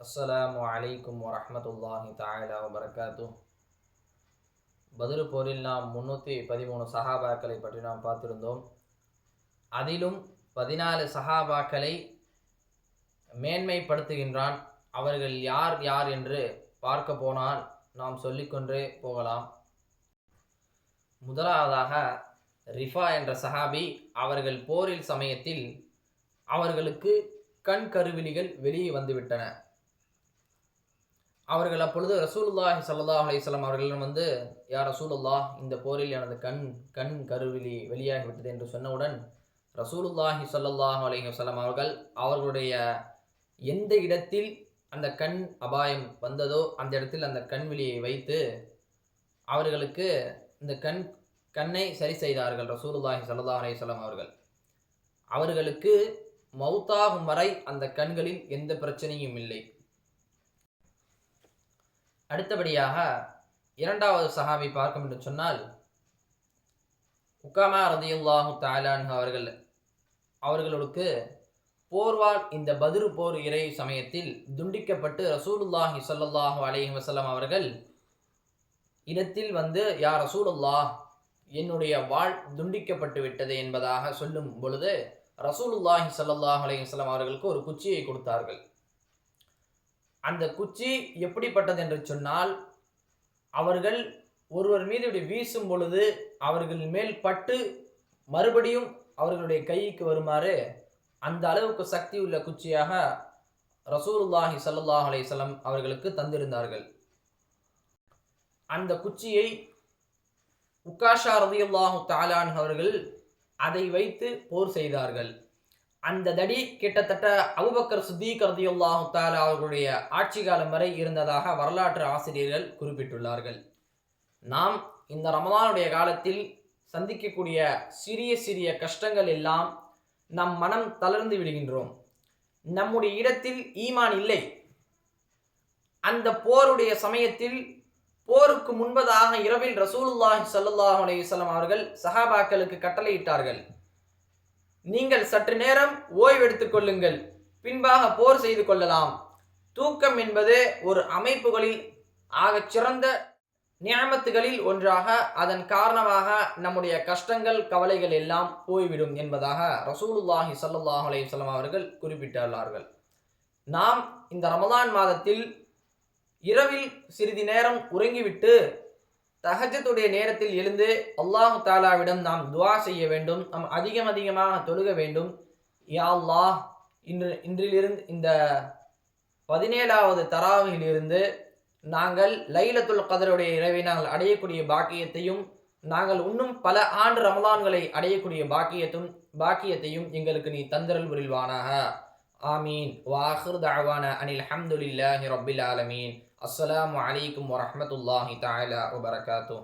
அஸ்ஸலாமு அலைக்கும் வரஹ்மத்துல்லாஹி தஆலா வபரகாத்துஹ். பத்ரு போரில் நாம் 313 சஹாபாக்களை பற்றி நாம் பார்த்திருந்தோம். அதிலும் 14 சஹாபாக்களை மேன்மைப்படுத்துகின்றான். அவர்கள் யார் யார் என்று பார்க்க போனால் நாம் சொல்லிக்கொண்டே போகலாம். முதலாவதாக ரிஃபா என்ற சஹாபி. அவர்கள் போரில் சமயத்தில் அவர்களுக்கு கண் கருவிழிகள் வெளியே வந்துவிட்டன. அவர்கள் அப்பொழுது ரசூலுல்லாஹி ஸல்லல்லாஹு அலைஹி வஸல்லம் அவர்களிடம் யா ரசூலுல்லாஹ், இந்த போரில் எனது கண் கருவிழி வெளியாகிவிட்டது என்று சொன்னவுடன் ரசூலுல்லாஹி ஸல்லல்லாஹு அலைஹி வஸல்லம் அவர்களுடைய எந்த இடத்தில் அந்த கண் அபாயம் வந்ததோ அந்த இடத்தில் அந்த கண்விழியை வைத்து அவர்களுக்கு இந்த கண்ணை சரி செய்தார்கள். ரசூலுல்லாஹி ஸல்லல்லாஹு அலைஹி வஸல்லம் அவர்களுக்கு மௌத்தாகும் வரை அந்த கண்களில் எந்த பிரச்சனையும் இல்லை. அடுத்தபடியாக இரண்டாவது சஹாபி பார்க்கும் என்று சொன்னால் உக்காமா ரதியல்லாஹு தஆலா அன்ஹு அவர்களுக்கு போர்வால் இந்த பத்ரு போர் இறை சமயத்தில் துண்டிக்கப்பட்டு ரசூலுல்லாஹி ஸல்லல்லாஹு அலைஹி வஸல்லம் அவர்கள் இடத்தில் யா ரசூலுல்லாஹ், என்னுடைய வாள் துண்டிக்கப்பட்டு விட்டது என்பதாக சொல்லும் பொழுது ரசூலுல்லாஹி ஸல்லல்லாஹு அலைஹி வஸல்லம் அவர்களுக்கு ஒரு குச்சியை கொடுத்தார்கள். அந்த குச்சி எப்படிப்பட்டது என்று சொன்னால், அவர்கள் ஒருவர் மீது இப்படி வீசும் பொழுது அவர்கள் மேல் பட்டு மறுபடியும் அவர்களுடைய கைக்கு வருமாறு அந்த அளவுக்கு சக்தி உள்ள குச்சியாக ரசூலுல்லாஹி ஸல்லல்லாஹு அலைஹி வஸல்லம் அவர்களுக்கு தந்திருந்தார்கள். அந்த குச்சியை உக்காஷா ரலியல்லாஹு தஆலா அன்ஹு அவர்கள் அதை வைத்து போர் செய்தார்கள். அந்த தடி கிட்டத்தட்ட அபூபக்கர் சித்தீக் ரலியல்லாஹு தஆலா அவர்களுடைய ஆட்சி காலம் வரை இருந்ததாக வரலாற்று ஆசிரியர்கள் குறிப்பிட்டுள்ளார்கள். நாம் இந்த ரமலானுடைய காலத்தில் சந்திக்கக்கூடிய சிறிய சிறிய கஷ்டங்கள் எல்லாம் நம் மனம் தளர்ந்து விடுகின்றோம். நம்முடைய இடத்தில் ஈமான் இல்லை. அந்த போருடைய சமயத்தில் போருக்கு முன்பதாக இரவில் ரசூலுல்லாஹி ஸல்லல்லாஹு அலைஹி வஸல்லம் அவர்கள் சஹாபாக்களுக்கு கட்டளையிட்டார்கள், நீங்கள் சற்று நேரம் ஓய்வெடுத்துக் கொள்ளுங்கள், பின்பாக போர் செய்து கொள்ளலாம். தூக்கம் என்பது ஒரு அமைப்புகளில் ஆகச் சிறந்த நியமத்துகளில் ஒன்றாக, அதன் காரணமாக நம்முடைய கஷ்டங்கள் கவலைகள் எல்லாம் போய்விடும் என்பதாக ரசூலுல்லாஹி ஸல்லல்லாஹு அலைஹி வஸல்லம் அவர்கள் குறிப்பிட்டுள்ளார்கள். நாம் இந்த ரமலான் மாதத்தில் இரவில் சிறிது நேரம் உறங்கிவிட்டு தஹஜ்ஜுடைய நேரத்தில் எழுந்து அல்லாஹ் தஆலாவிடம் நாம் துஆ செய்ய வேண்டும். நாம் அதிகமாக தொழுக வேண்டும். யா அல்லாஹ், இன்றிலிருந்து இந்த 17வது தராவியிலிருந்து நாங்கள் லைலத்துல் கத்ருடைய இரவை நாங்கள் அடையக்கூடிய பாக்கியத்தையும், நாங்கள் இன்னும் பல ஆண்டு ரமலான்களை அடையக்கூடிய பாக்கியத்தையும் எங்களுக்கு நீ தந்தருள் புரிவானாக. ஆமீன். வாஹிர் தஅவானா அனில் ஹம்துலில்லாஹி ரப்பில் ஆலமீன். அஸ்ஸலாமு அலைக்கும் வரஹ்மத்துல்லாஹி தஆலா வபரகாத்துஹ்.